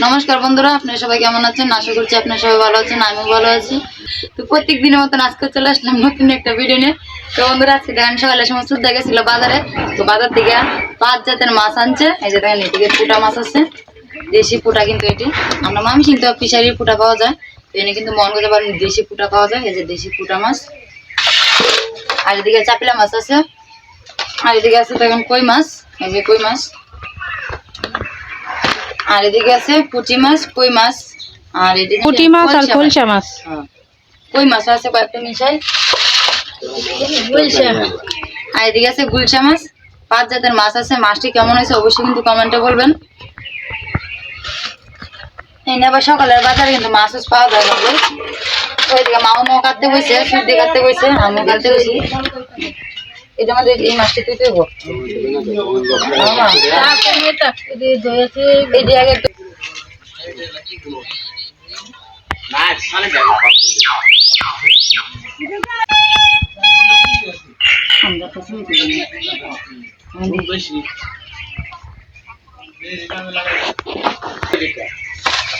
নমস্কার বন্ধুরা, আপনারা সবাই কেমন আছেন? আশা করছি আপনারা সবাই ভালো আছেন, আমিও ভালো আছি। তো প্রত্যেক দিনের মতন আজকে চলে আসলাম নতুন একটা ভিডিও নিয়ে। তো বন্ধুরা আজকে দেখেন সকালে সময় সুদ্ধা গেছিল বাজারে। তো বাজার থেকে 5 জাতের মাছ আনছে। এই যে দেখেন এদিকে পুটা মাছ আছে, দেশি পুটা, কিন্তু এটি আমরা মামি কিন্তু ফিশারির পুটা পাওয়া যায়। তো এনে কিন্তু মন করতে পারেন দেশি পুটা পাওয়া যায়। এই যে দেশি পুটা মাছ, আর এদিকে চাপিলা মাছ আছে, আর এদিকে আছে দেখেন কই মাছ, এই যে কই মাছ, আর এদিকে আছে পুঁটি মাছ, কই মাছ, আর এদিকে পুঁটি মাছ আর কলসা মাছ, কই মাছ আছে কয়েকটা মিশাই, আর এদিকে আছে গুলশা মাছ। 5 জাতের মাছ আছে। মাছটি কেমন হয়েছে অবশ্যই কিন্তু কমেন্টে বলবেন। এই আবার সকালের বাজারে কিন্তু মাছ পাওয়া যায় না। ওইদিকে মাও কাটতে বসে, সর্দি কাটতে বসে, আমিও কাটতে বসি। এটা আমাদের এই মাছটি তুই দেবো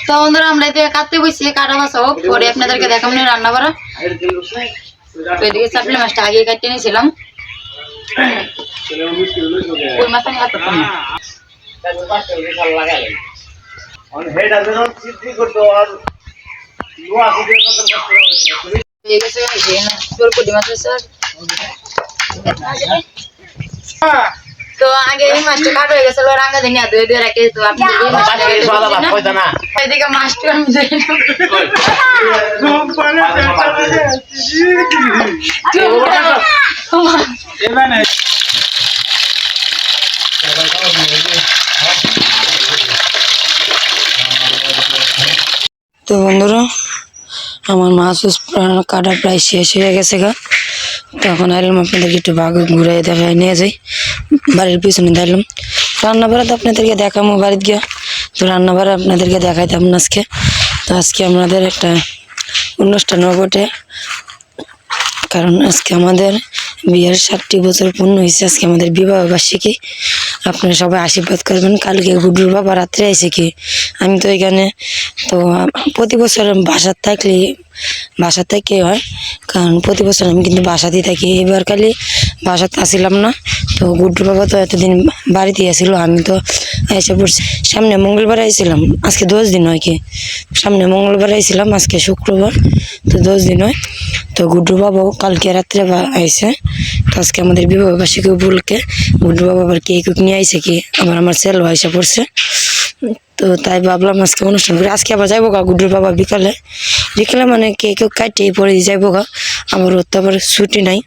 তো বন্ধুরা আমরা এদিকে কাটতে বসছি, কাটা মাছ হোক পরে আপনাদেরকে দেখাবো রান্না করা। তো এদিকে চাপলি মাছটা আগে কাটতে নিয়েছিলাম। কই মাছ আমি কাটতাম না। তো আগে এই মাছটা কাটা হয়ে গেছে, রাঙা দিন ধুয়ে ধুয়ে রাখে। তো আপনি এদিকে মাছটা আমি তো বন্ধুরা আমার মাছ কাটা প্রায় শেষ হয়ে গেছে গা। তখন আইলাম আপনাদেরকে একটু বাঘ ঘুরাই দেখায় নিয়ে যাই। বাড়ির পিছনে দেখলাম রান্না বাড়া, তো আপনাদেরকে দেখাবো বাড়িতে গিয়া। তো রান্না বাড়া আপনাদেরকে দেখাইতাম না আজকে। তো আজকে আমাদের একটা অনুষ্ঠানও বটে, কারণ আজকে আমাদের বিয়ের 60টি বছর পূর্ণ হয়েছে। আজকে আমাদের বিবাহ বার্ষিকী। আপনারা সবাই আশীর্বাদ করবেন। কালকে গুড্ডুর বাবা রাত্রে আইসে কি, আমি তো এখানে তো প্রতি বছর বাসার থেকে হয়, কারণ প্রতি বছর আমি কিন্তু বাসাতেই থাকি। এবার খালি বাসাতে আসিলাম না। তো গুড্ডুর বাবা তো এতদিন বাড়িতে আসছিল, আমি তো এসে পড়ছি। সামনে মঙ্গলবার আইছিলাম, আজকে 10 দিন হয় কি, সামনে মঙ্গলবার আইছিলাম, আজকে শুক্রবার, তো 10 দিন হয়। তো গুড্ডুর বাবাও কালকে রাত্রে আইসে। তো আজকে আমাদের বিবাহ বার্ষিকী উপলক্ষে গুড্ডুর বাবা আবার কেক নিয়ে আইসে কি, আবার আমার ছেলেও আইসা পড়ছে। তো তাই ভাবলাম আজকে অনুষ্ঠান করি। আজকে আবার যাইবো গা গুড্ডুর বাবা বিকালে মানে কেক কাটে পরে যাইবো গা। আবার ওর তো আবার ছুটি নাই,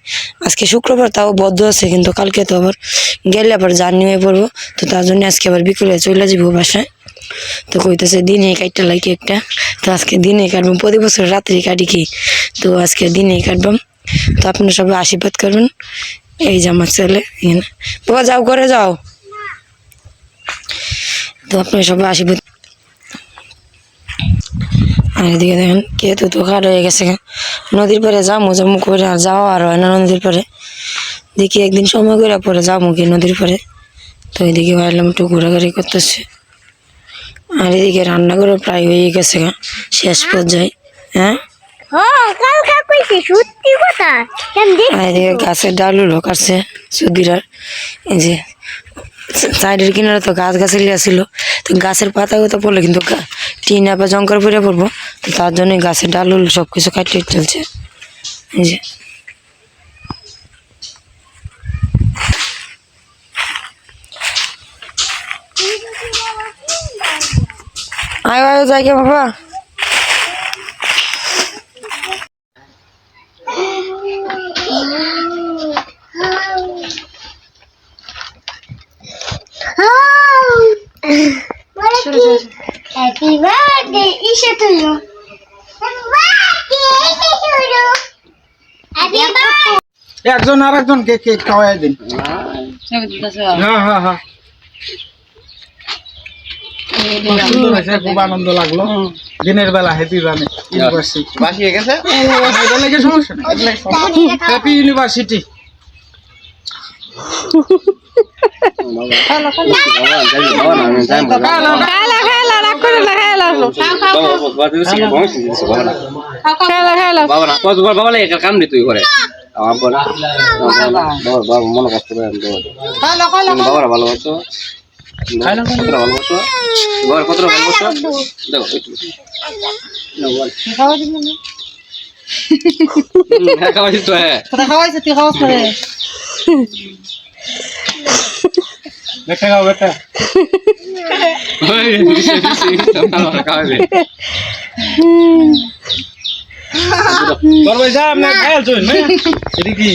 আজকে শুক্রবার, তাও বদ্ধ আছে, কিন্তু কালকে তো আবার গেলে আবার জার্নি হয়ে পড়বো। তো তার জন্য আজকে আবার বিকেলে চলে যাবো বাসায়। তো কইতেছে দিনে কাটতে লাগে কেকটা। তো আজকে দিনে কাটবো, প্রতি বছর রাত্রি কাটি কি, তো আজকে দিনে কাটবাম। তো আপনারা সবাই আশীর্বাদ করবেন। এই যে আমার ছেলে, বাবা যাও করে যাও। তো আপনারা সবাই আশীর্বাদ। আর এদিকে দেখেন কে তো খাট হয়ে গেছে। নদীর পারে যামু করে আর যাওয়া আর হয় না নদীর পারে। দেখি একদিন সময় করে পরে যাবো কি নদীর পারে। তো এদিকে ভাবলাম একটু ঘোরাঘুরি করতেছে। আর এদিকে রান্নাঘরও প্রায় হয়ে গেছে শেষ পর্যায়ে। হ্যাঁ, এদিকে গাছের ডালুলো কাটছে সুদিরার। এই যে সাইডের কিনারে তো গাছালি আসছিল, তো গাছের পাতা কথা পড়লে কিন্তু টিন আবার জঙ্কর পরে পড়বো। তো তার জন্য গাছের ডালুল সবকিছু কাটিয়ে চলছে। এই যে আয় যাই গে বাবা। Happy birthday, Isha to you. Happy birthday, Happy birthday. একজন আর একজন কেক খাওয়াই দিন। হ্যাঁ হ্যাঁ হ্যাঁ, খুব আনন্দ লাগলো। দিনের বেলা হ্যাপি ইউনিভার্সিটি গেছে, সমস্যা নেই, হ্যাপি ইউনিভার্সিটি। খালা রাগ করে না। বাবা না কত বাবা লাগে কাম দি তুই করে বাবা মনে কষ্ট করে বাবা ভালোবাসো কতটা ভালোবাসো বাবা কতটা ভালোবাসো দেখো খাওয়াইছিস তো হ্যাঁ খাওয়াইছে তুই খাওয়াস করে বেটা খাও বেটা তোর পয়সা আমরা খাইল তুই না এটি কি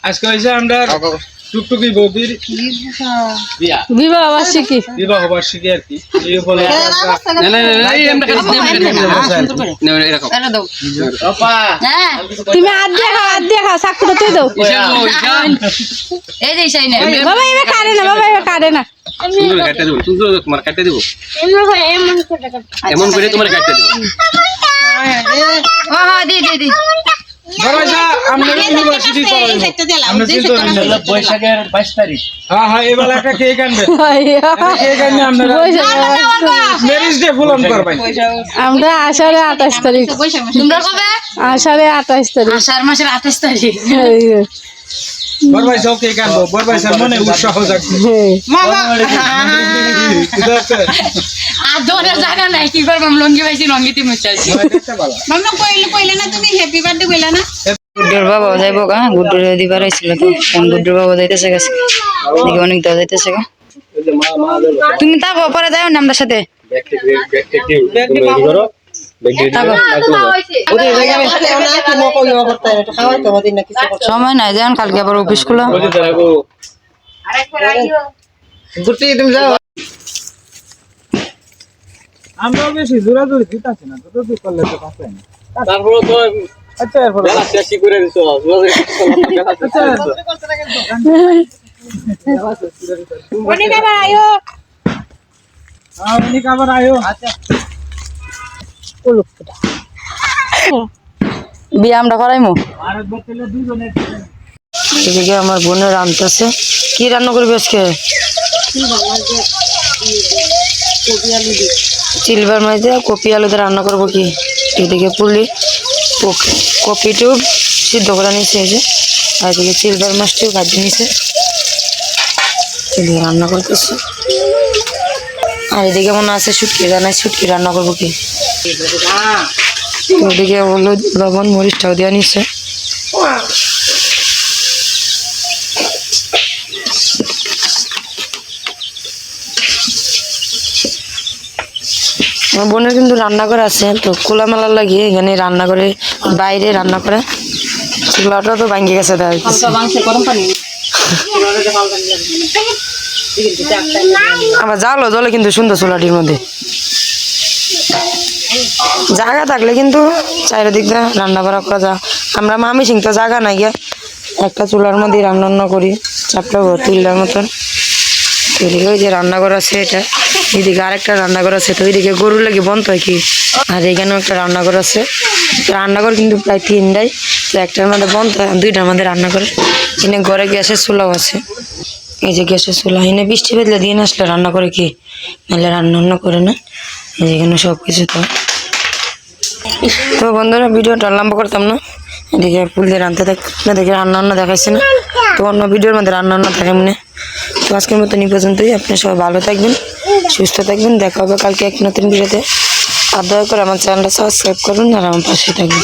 আজকে হয়েছে আমরা টুকটুকি বৌদির বিবাহ বার্ষিকী বিবাহ বার্ষিকী আর কি এই বলে তুমি হাত দিয়ে খাও চাকুটা তুই দাও এই যে ইসাই না বাবা এবার কাটে না বাবা এবার কাটে না তোমার কাটতে দেবো এমন করে তোমার কাটতে দেবো ও হ্যাঁ দি দরজা আমরা ইউনিভার্সিটি আমরা চিন্তা করি বৈশাখের 22 তারিখ হ্যাঁ হ্যাঁ এবারে একটা কেক আনবে কেক আনবে আমরা ম্যারেজ ডে ফুলন করব আমরা আষাঢ়ে 28 তারিখ তোমরা কবে আষাঢ়ে 28 তারিখ আষাঢ় মাসের 28 তারিখ বরবাই যাও কেক আনবো বরবাই স্যার মনে উৎসাহ জাগবে মামা আর দোরে জায়গা নাই কি করব লঙ্গি পাইছি লঙ্গিতে মুচাইছি মামা কইলে না তুমি হ্যাপি বার্থডে কইলা না গুড্ডুর বাবা যাইবো গা গুড্ডুর দিবার আইছিল তো গুড্ডুর বাবা যাইতেছে গেছে দেখি অনেক দাও যাইতেছে গা তুমি তাকো পরে যাও না আমাদের সাথে সময় নাই যান কালকে আবার অফিস খোলা আমরা বেশি জোরাজোরি দিতাছি না তো তুই করলে তো পাস না তারপর তো আচ্ছা এরপর কি করে দিছো উনি কাবার আয়ো আচ্ছা বিয়ে আমরা করাইমু আর বলতে দুজনে এদিকে আমার বোনের রান্নাছে কি রান্না করবি আজকে সিলভার মাছ দিয়ে কপি আলু দিয়ে রান্না করবো কি এদিকে পুলি কপিটাও সিদ্ধ করে নিচ্ছে এই যে আর এদিকে সিলভার মাছটাও ভাজি নিছে এদিকে রান্না করতেছে আর এদিকে মনে আছে শুটকি জানাই শুটকি রান্না করবো কি ওদিকে হলুদ লবণ মরিচটাও দেওয়া নিচ্ছে আমার বোনের কিন্তু রান্নাঘর আছে তো খোলামেলা লাগিয়ে এখানে রান্না করে বাইরে রান্না করে চুলাটা তো ভাঙ্গি গেছে আবার জালো জলে কিন্তু সুন্দর চুলাটির মধ্যে জায়গা থাকলে কিন্তু চারিদিক দিয়ে রান্না করা যা আমরা মামি সিং তো জায়গা নাই গিয়া একটা চুলার মধ্যে রান্না করি চাপটা তিনটার মতন এদিকে ওই যে রান্নাঘর আছে এটা এদিকে আরেকটা রান্নাঘর আছে তো ওইদিকে গরু লাগে বন্ধ হয় কি আর এখানেও একটা রান্নাঘর আছে রান্নাঘর কিন্তু প্রায় তিনটাই তো একটার মধ্যে বন্ধ হয় দুইটার মধ্যে রান্নাঘর এখানে ঘরে গ্যাসের চুলাও আছে এই যে গ্যাসের চুলা এনে বৃষ্টি বেদলে দিয়ে আসলে রান্না করে কি নাহলে রান্না করে না এখানে সব কিছু তো বন্ধুরা ভিডিওটা লম্বা করতাম না এদিকে ফুল দিয়ে রান্না দেখে রান্না দেখাইছে না তো অন্য ভিডিওর মধ্যে রান্না থাকে মনে তো আজকের মতন এই পর্যন্তই আপনি সবাই ভালো থাকবেন সুস্থ থাকবেন দেখা হবে কালকে এক নতুন ভিডিওতে আর দয়া করে আমার চ্যানেলটা সাবস্ক্রাইব করুন আর আমার পাশে থাকবেন